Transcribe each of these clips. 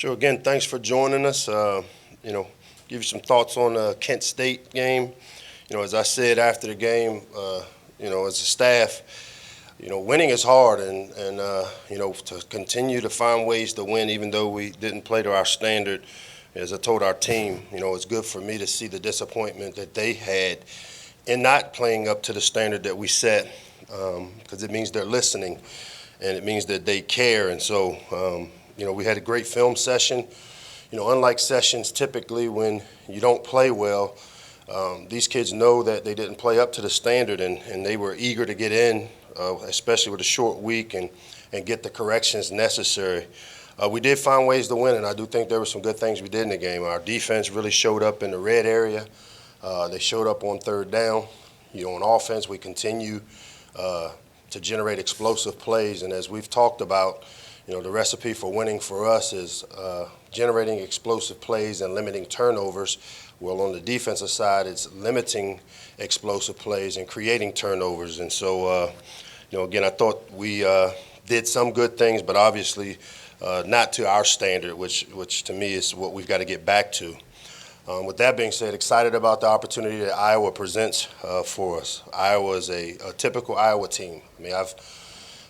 Sure. Again, thanks for joining us. Give you some thoughts on the Kent State game. As I said after the game, as a staff, winning is hard, and to continue to find ways to win, even though we didn't play to our standard. As I told our team, it's good for me to see the disappointment that they had in not playing up to the standard that we set, because it means they're listening, and it means that they care. And so, we had a great film session. Unlike sessions typically when you don't play well, these kids know that they didn't play up to the standard, and they were eager to get in, especially with a short week, and get the corrections necessary. We did find ways to win, and I do think there were some good things we did in the game. Our defense really showed up in the red area. They showed up on third down. On offense, we continue to generate explosive plays, and as we've talked about, the recipe for winning for us is generating explosive plays and limiting turnovers. Well, on the defensive side, it's limiting explosive plays and creating turnovers. And so, again, I thought we did some good things, but obviously not to our standard, which to me is what we've got to get back to. With that being said, excited about the opportunity that Iowa presents for us. Iowa is a typical Iowa team. I've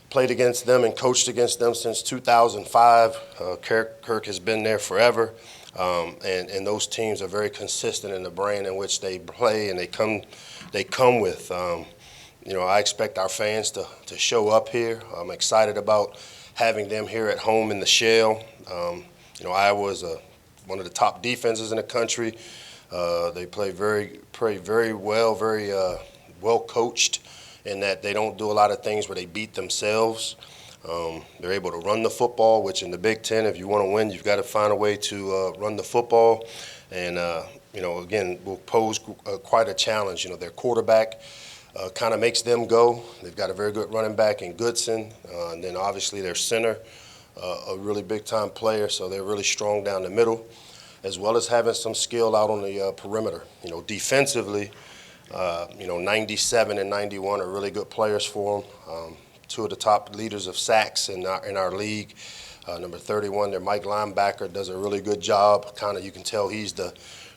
played against them and coached against them since 2005. Kirk has been there forever, and those teams are very consistent in the brand in which they play, and they come with. I expect our fans to show up here. I'm excited about having them here at home in the Shell. Iowa is one of the top defenses in the country. They play very well, very well coached, in that they don't do a lot of things where they beat themselves. They're able to run the football, which in the Big Ten, if you want to win, you've got to find a way to run the football. And, again, will pose quite a challenge. Their quarterback kind of makes them go. They've got a very good running back in Goodson. And then, obviously, their center, a really big-time player, so they're really strong down the middle, as well as having some skill out on the perimeter. Defensively, 97 and 91 are really good players for them. Two of the top leaders of sacks in our league. Number 31, their Mike linebacker, does a really good job. You can tell he's the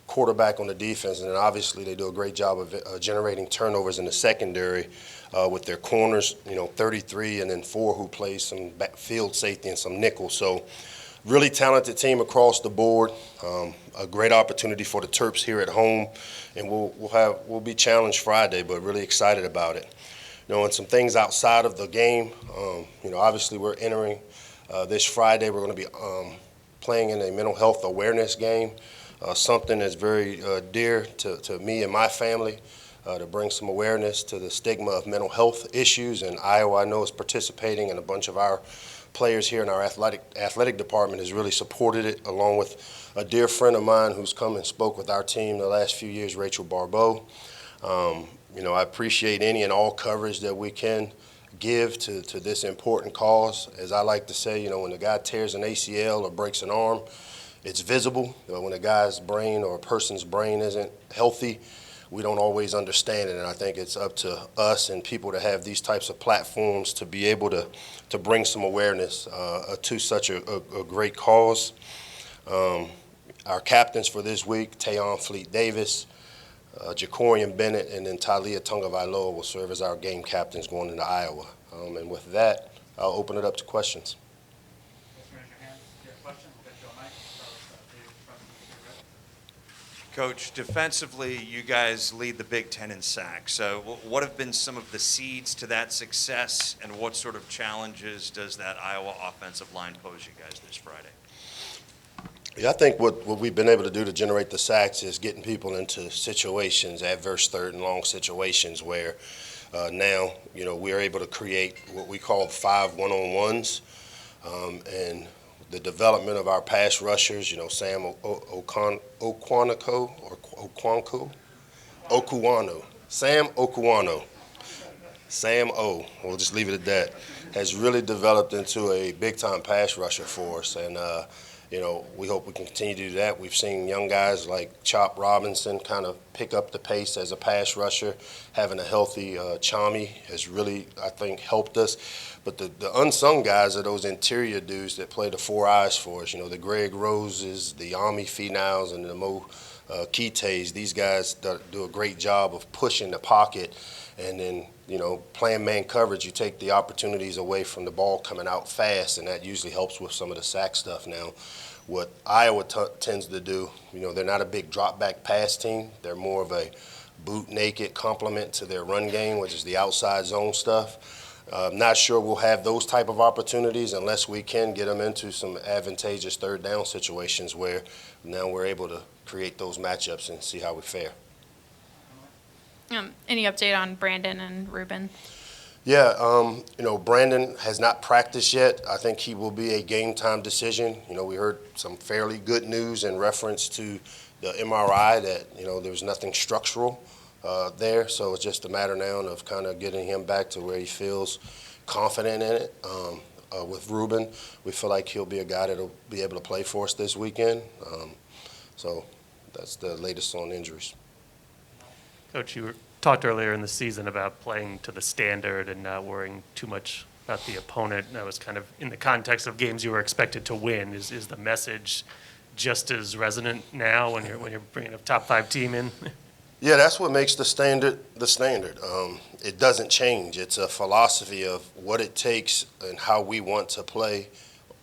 quarterback on the defense, and then obviously they do a great job of generating turnovers in the secondary with their corners, 33 and then 4 who play some field safety and some nickel. So really talented team across the board. A great opportunity for the Terps here at home, and we'll be challenged Friday, but really excited about it. And some things outside of the game. Obviously we're entering this Friday. We're going to be playing in a mental health awareness game. Something that's very dear to me and my family, to bring some awareness to the stigma of mental health issues. And Iowa, I know, is participating, and a bunch of our players here in our athletic department has really supported it, along with a dear friend of mine who's come and spoke with our team the last few years, Rachel Barbeau. I appreciate any and all coverage that we can give to this important cause. As I like to say, when a guy tears an ACL or breaks an arm, it's visible. When a guy's brain or a person's brain isn't healthy, we don't always understand it, and I think it's up to us and people to have these types of platforms to be able to bring some awareness to such a great cause. Our captains for this week, Tayon Fleet-Davis, Jacorian Bennett, and then Talia Tungavailoa will serve as our game captains going into Iowa. And with that, I'll open it up to questions. Coach, defensively, you guys lead the Big Ten in sacks. So what have been some of the seeds to that success, and what sort of challenges does that Iowa offensive line pose you guys this Friday? Yeah, I think what we've been able to do to generate the sacks is getting people into situations, adverse third and long situations, where now, we're able to create what we call 5 one-on-ones, and the development of our pass rushers, Sam Sam O, we'll just leave it at that, has really developed into a big-time pass rusher for us. And, we hope we can continue to do that. We've seen young guys like Chop Robinson kind of pick up the pace as a pass rusher. Having a healthy Chami has really, I think, helped us. But the unsung guys are those interior dudes that play the four eyes for us. The Greg Roses, the Ami Finals, and the Mo Kites. These guys do a great job of pushing the pocket, and then playing man coverage. You take the opportunities away from the ball coming out fast, and that usually helps with some of the sack stuff. Now, what Iowa tends to do, they're not a big drop back pass team. They're more of a boot naked complement to their run game, which is the outside zone stuff. Not sure we'll have those type of opportunities unless we can get them into some advantageous third down situations where now we're able to create those matchups and see how we fare. Any update on Brandon and Ruben? Yeah, Brandon has not practiced yet. I think he will be a game time decision. We heard some fairly good news in reference to the MRI that, there's nothing structural there. So it's just a matter now of kind of getting him back to where he feels confident in it. With Ruben, we feel like he'll be a guy that'll be able to play for us this weekend. So that's the latest on injuries. Coach, you talked earlier in the season about playing to the standard and not worrying too much about the opponent. That was kind of in the context of games you were expected to win. Is the message just as resonant now when you're bringing a top 5 team in? Yeah, that's what makes the standard the standard. It doesn't change. It's a philosophy of what it takes and how we want to play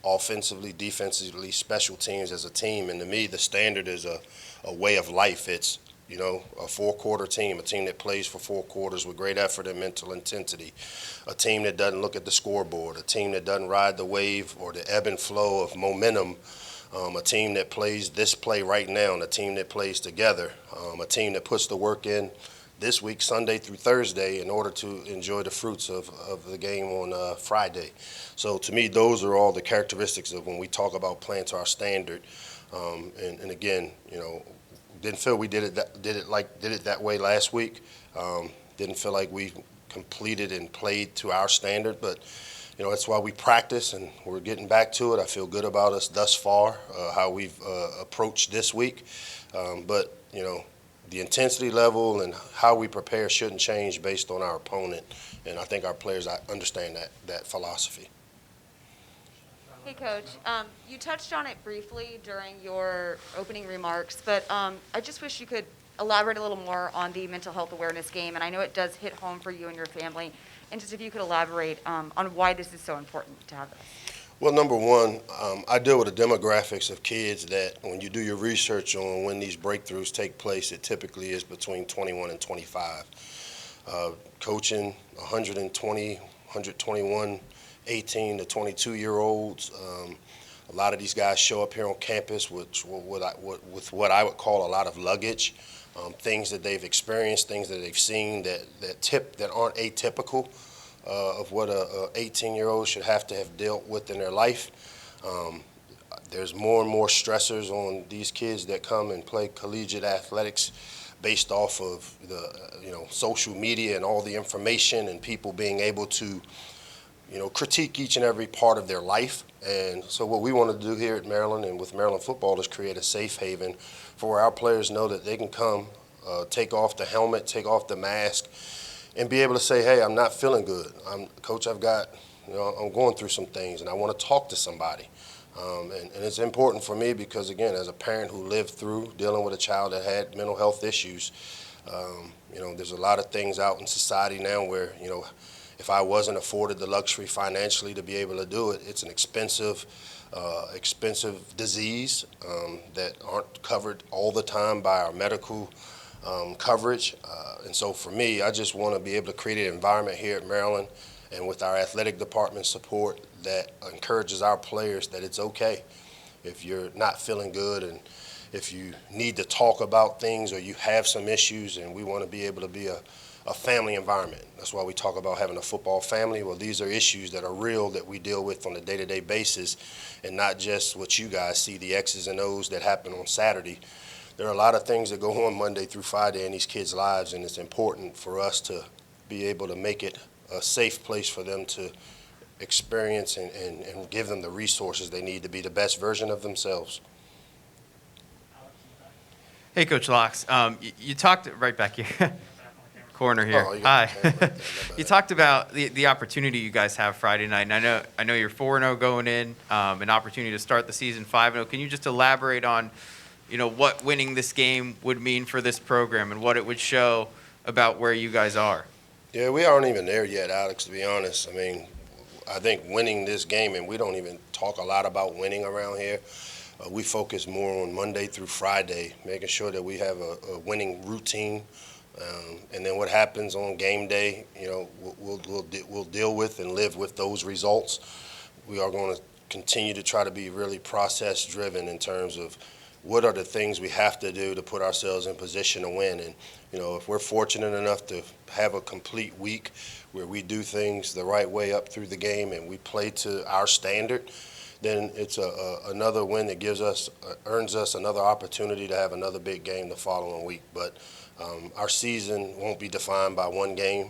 offensively, defensively, special teams as a team. And to me, the standard is a way of life. It's a 4-quarter team, a team that plays for 4 quarters with great effort and mental intensity, a team that doesn't look at the scoreboard, a team that doesn't ride the wave or the ebb and flow of momentum, a team that plays this play right now, and a team that plays together, a team that puts the work in this week, Sunday through Thursday, in order to enjoy the fruits of the game on Friday. So to me, those are all the characteristics of when we talk about playing to our standard. And again, didn't feel we did it that way last week. Didn't feel like we completed and played to our standard, but that's why we practice and we're getting back to it. I feel good about us thus far, how we've approached this week. But the intensity level and how we prepare shouldn't change based on our opponent, and I think our players understand that philosophy. Hey, Coach. You touched on it briefly during your opening remarks, but I just wish you could elaborate a little more on the mental health awareness game. And I know it does hit home for you and your family. And just if you could elaborate on why this is so important to have this. Well, number one, I deal with the demographics of kids that when you do your research on when these breakthroughs take place, it typically is between 21 and 25. Coaching 120, 121 18 to 22-year-olds. A lot of these guys show up here on campus with what I would call a lot of luggage, things that they've experienced, things that they've seen that aren't atypical of what a 18-year-old should have to have dealt with in their life. There's more and more stressors on these kids that come and play collegiate athletics based off of the social media and all the information and people being able to critique each and every part of their life. And so what we want to do here at Maryland and with Maryland football is create a safe haven for where our players know that they can come, take off the helmet, take off the mask, and be able to say, hey, I'm not feeling good. Coach, I'm going through some things, and I want to talk to somebody. And it's important for me because, again, as a parent who lived through dealing with a child that had mental health issues, there's a lot of things out in society now where, if I wasn't afforded the luxury financially to be able to do it, it's an expensive disease that aren't covered all the time by our medical coverage. And so for me, I just want to be able to create an environment here at Maryland and with our athletic department support that encourages our players that it's okay if you're not feeling good and if you need to talk about things or you have some issues, and we want to be able to be a family environment. That's why we talk about having a football family. Well, these are issues that are real that we deal with on a day-to-day basis and not just what you guys see, the X's and O's that happen on Saturday. There are a lot of things that go on Monday through Friday in these kids' lives, and it's important for us to be able to make it a safe place for them to experience and give them the resources they need to be the best version of themselves. Hey, Coach Locks. You talked right back here. Of corner here. Oh, you got the Hi. camera right there, my bad. You talked about the opportunity you guys have Friday night, and I know you're 4-0 going in, an opportunity to start the season 5-0. Can you just elaborate on, what winning this game would mean for this program and what it would show about where you guys are? Yeah, we aren't even there yet, Alex, to be honest. I mean, I think winning this game, and we don't even talk a lot about winning around here. We focus more on Monday through Friday, making sure that we have a winning routine. And then what happens on game day, we'll deal with and live with those results. We are going to continue to try to be really process-driven in terms of what are the things we have to do to put ourselves in position to win. And, if we're fortunate enough to have a complete week where we do things the right way up through the game and we play to our standard, then it's another win that earns us another opportunity to have another big game the following week. But our season won't be defined by one game,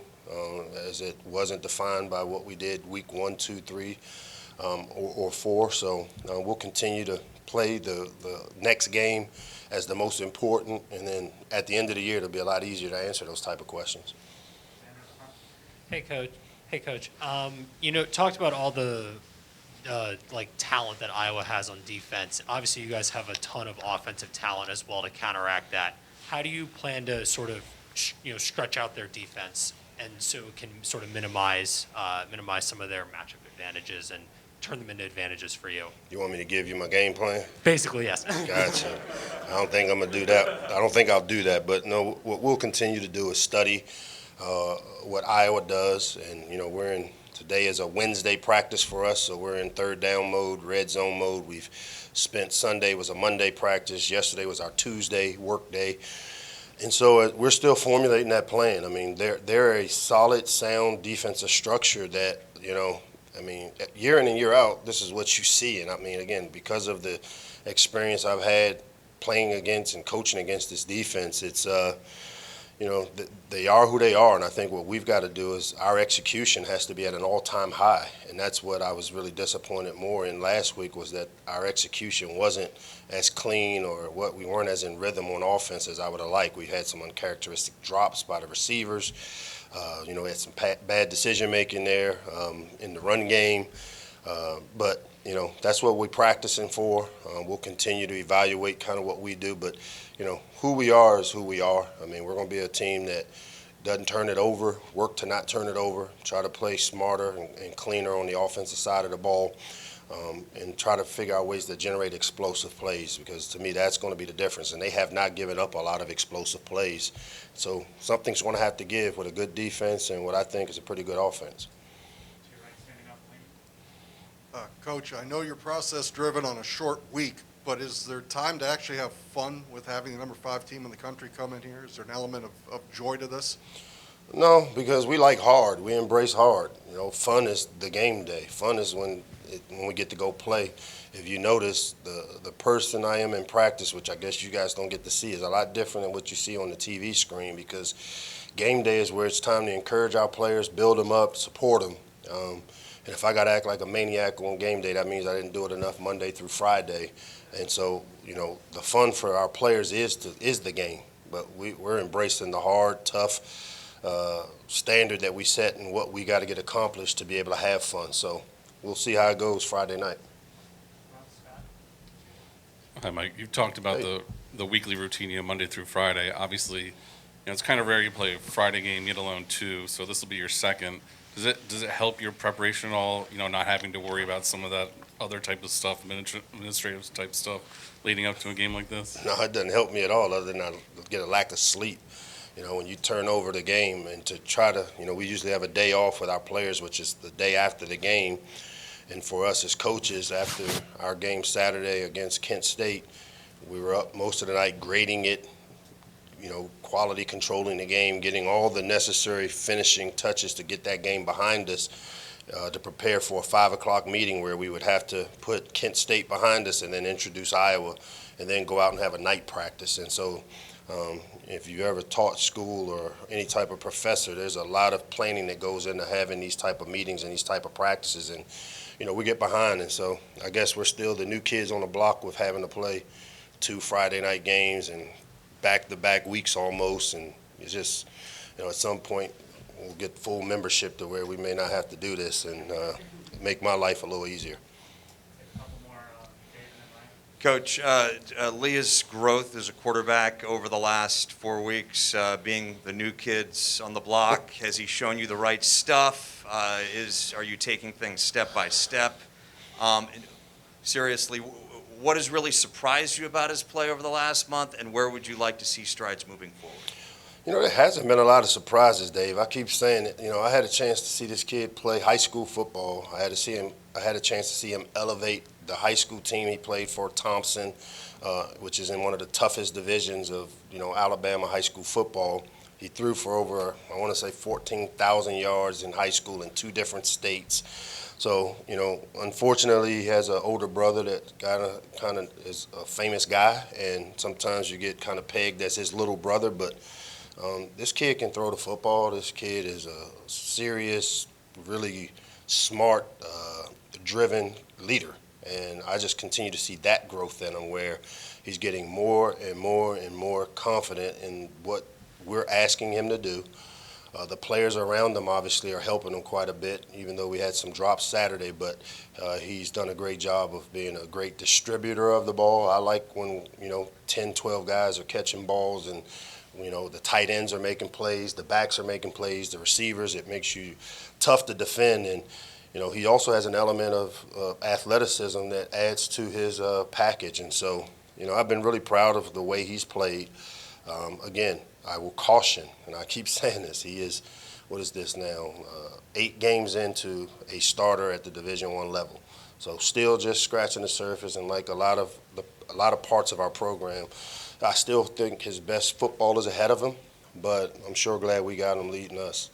as it wasn't defined by what we did week 1, 2, 3, or 4. So we'll continue to play the next game as the most important, and then at the end of the year, it'll be a lot easier to answer those type of questions. Hey, Coach. Talked about all the talent that Iowa has on defense. Obviously, you guys have a ton of offensive talent as well to counteract that. How do you plan to sort of, stretch out their defense and so it can sort of minimize some of their matchup advantages and turn them into advantages for you? You want me to give you my game plan? Basically, yes. Gotcha. I don't think I'm going to do that. I don't think I'll do that. But no, what we'll continue to do is study what Iowa does. And, today is a Wednesday practice for us, so we're in third down mode, red zone mode. We've spent Sunday was a Monday practice. Yesterday was our Tuesday work day. And so we're still formulating that plan. I mean, they're a solid, sound defensive structure that, year in and year out, this is what you see. And, again, because of the experience I've had playing against and coaching against this defense, it's they are who they are, and I think what we've got to do is our execution has to be at an all-time high, and that's what I was really disappointed more in last week, was that our execution wasn't as clean, or what we weren't as in rhythm on offense as I would have liked. We had some uncharacteristic drops by the receivers. We had some bad decision-making there in the run game, but that's what we're practicing for. We'll continue to evaluate kind of what we do, but who we are is who we are. We're going to be a team that doesn't turn it over, work to not turn it over, try to play smarter and cleaner on the offensive side of the ball, and try to figure out ways to generate explosive plays, because to me that's going to be the difference. And they have not given up a lot of explosive plays. So something's going to have to give with a good defense and what I think is a pretty good offense. Coach, I know you're process-driven on a short week, but is there time to actually have fun with having the number 5 team in the country come in here? Is there an element of joy to this? No, because we like hard. We embrace hard. Fun is the game day. Fun is when we get to go play. If you notice, the person I am in practice, which I guess you guys don't get to see, is a lot different than what you see on the TV screen, because game day is where it's time to encourage our players, build them up, support them. And if I got to act like a maniac on game day, that means I didn't do it enough Monday through Friday. And so, the fun for our players is the game. But we're embracing the hard, tough standard that we set and what we got to get accomplished to be able to have fun. So we'll see how it goes Friday night. Hi, Mike. You've talked about the weekly routine, Monday through Friday. Obviously, it's kind of rare you play a Friday game, let alone 2. So this will be your second. Does it help your preparation at all, not having to worry about some of that other type of stuff, administrative type stuff, leading up to a game like this? No, it doesn't help me at all, other than I get a lack of sleep. When you turn over the game and to try to, we usually have a day off with our players, which is the day after the game. And for us as coaches, after our game Saturday against Kent State, we were up most of the night grading it, quality controlling the game, getting all the necessary finishing touches to get that game behind us, to prepare for a 5 o'clock meeting where we would have to put Kent State behind us and then introduce Iowa and then go out and have a night practice. And so if you ever taught school or any type of professor, there's a lot of planning that goes into having these type of meetings and these type of practices. And, we get behind. And so I guess we're still the new kids on the block with having to play 2 Friday night games and back-to-back weeks almost. And it's just, at some point we'll get full membership to where we may not have to do this and make my life a little easier. Coach, Leah's growth as a quarterback over the last 4 weeks, being the new kids on the block, has he shown you the right stuff? Are you taking things step by step? Seriously, what has really surprised you about his play over the last month, and where would you like to see strides moving forward? There hasn't been a lot of surprises, Dave. I keep saying it. I had a chance to see this kid play high school football. I had a chance to see him elevate the high school team he played for, Thompson, which is in one of the toughest divisions of, Alabama high school football. He threw for over, I want to say, 14,000 yards in high school in 2 different states. So, unfortunately, he has an older brother that kind of is a famous guy, and sometimes you get kind of pegged as his little brother, but this kid can throw the football. This kid is a serious, really smart, driven leader. And I just continue to see that growth in him where he's getting more and more and more confident in what we're asking him to do. The players around him obviously are helping him quite a bit, even though we had some drops Saturday, but he's done a great job of being a great distributor of the ball. I like when, 10, 12 guys are catching balls and the tight ends are making plays, the backs are making plays, the receivers. It makes you tough to defend. And, he also has an element of athleticism that adds to his package. And so, I've been really proud of the way he's played. Again, I will caution, and I keep saying this, he is, what is this now, 8 games into a starter at the Division I level. So still just scratching the surface, and like a lot of parts of our program, I still think his best football is ahead of him, but I'm sure glad we got him leading us.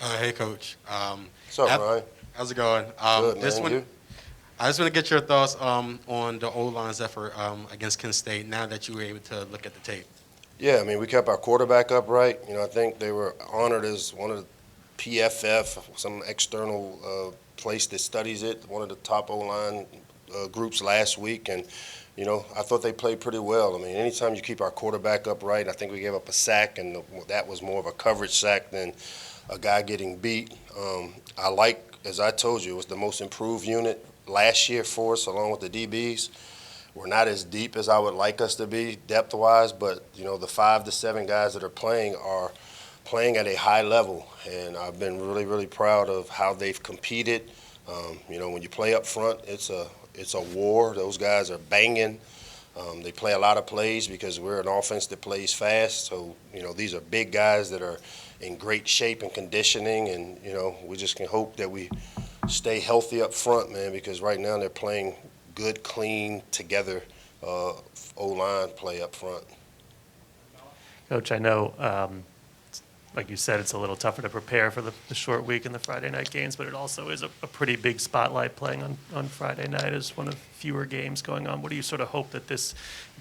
Hey, Coach. What's up, Ryan? How's it going? Good, man. You? I just want to get your thoughts on the O-line's effort against Kent State now that you were able to look at the tape. Yeah, we kept our quarterback upright. I think they were honored as one of the PFF, some external place that studies it, one of the top O-line groups last week, and I thought they played pretty well. Anytime you keep our quarterback upright, I think we gave up a sack, and that was more of a coverage sack than a guy getting beat. I like, as I told you, it was the most improved unit last year for us, along with the DBs. We're not as deep as I would like us to be depth-wise, but, the 5 to 7 guys that are playing at a high level, and I've been really, really proud of how they've competed. When you play up front, it's a war. Those guys are banging. They play a lot of plays because we're an offense that plays fast. So, these are big guys that are in great shape and conditioning, and, we just can hope that we stay healthy up front, man, because right now they're playing good, clean, together O-line play up front. Coach, I know, like you said, it's a little tougher to prepare for the short week and the Friday night games, but it also is a pretty big spotlight playing on Friday night as one of fewer games going on. What do you sort of hope that this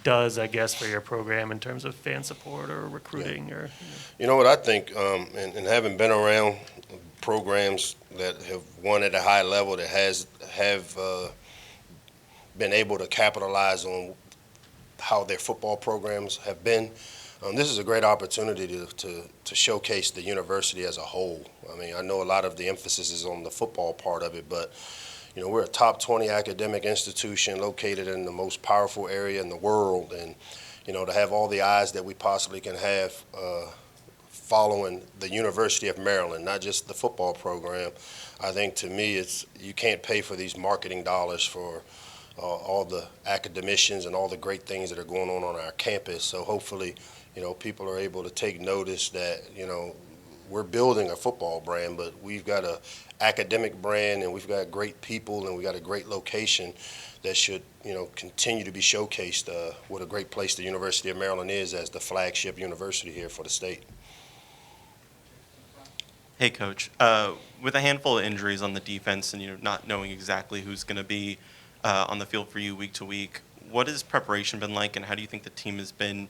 does, I guess, for your program in terms of fan support or recruiting? Yeah. Or You know what I think, and having been around programs that have won at a high level that have been able to capitalize on how their football programs have been, this is a great opportunity to showcase the university as a whole. I know a lot of the emphasis is on the football part of it, but we're a top 20 academic institution located in the most powerful area in the world, and to have all the eyes that we possibly can have following the University of Maryland, not just the football program. I think to me, you can't pay for these marketing dollars for all the academicians and all the great things that are going on our campus. So hopefully, people are able to take notice that, we're building a football brand, but we've got a academic brand, and we've got great people, and we got a great location that should, continue to be showcased. What a great place the University of Maryland is as the flagship university here for the state. Hey, Coach. With a handful of injuries on the defense and not knowing exactly who's going to be on the field for you week to week, what has preparation been like, and how do you think the team has been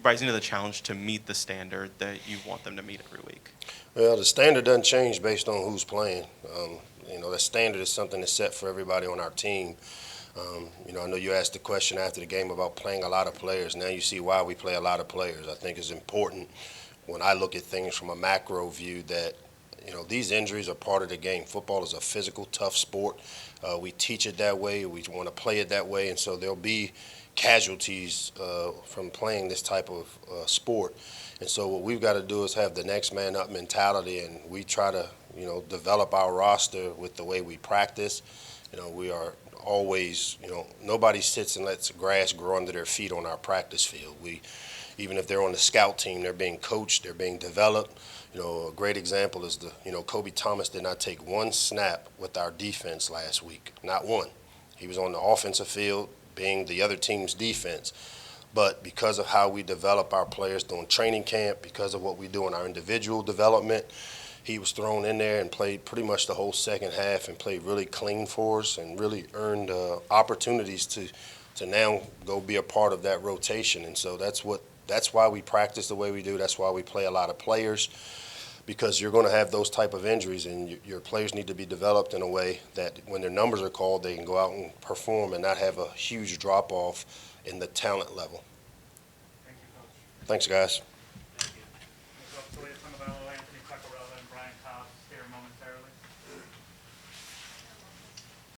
rising to the challenge to meet the standard that you want them to meet every week? Well, the standard doesn't change based on who's playing. The standard is something that's set for everybody on our team. I know you asked the question after the game about playing a lot of players. Now you see why we play a lot of players. I think it's important when I look at things from a macro view that, these injuries are part of the game. Football is a physical, tough sport. We teach it that way. We want to play it that way. And so there'll be casualties from playing this type of sport. And so what we've got to do is have the next man up mentality, and we try to, develop our roster with the way we practice. We are always, nobody sits and lets grass grow under their feet on our practice field. Even if they're on the scout team, they're being coached, they're being developed. A great example is Kobe Thomas did not take one snap with our defense last week, not one. He was on the offensive field being the other team's defense. But because of how we develop our players during training camp, because of what we do in our individual development, he was thrown in there and played pretty much the whole second half and played really clean for us and really earned opportunities to now go be a part of that rotation. And so that's why we practice the way we do. That's why we play a lot of players, because you're going to have those type of injuries, and your players need to be developed in a way that when their numbers are called, they can go out and perform and not have a huge drop-off in the talent level. Thanks, guys.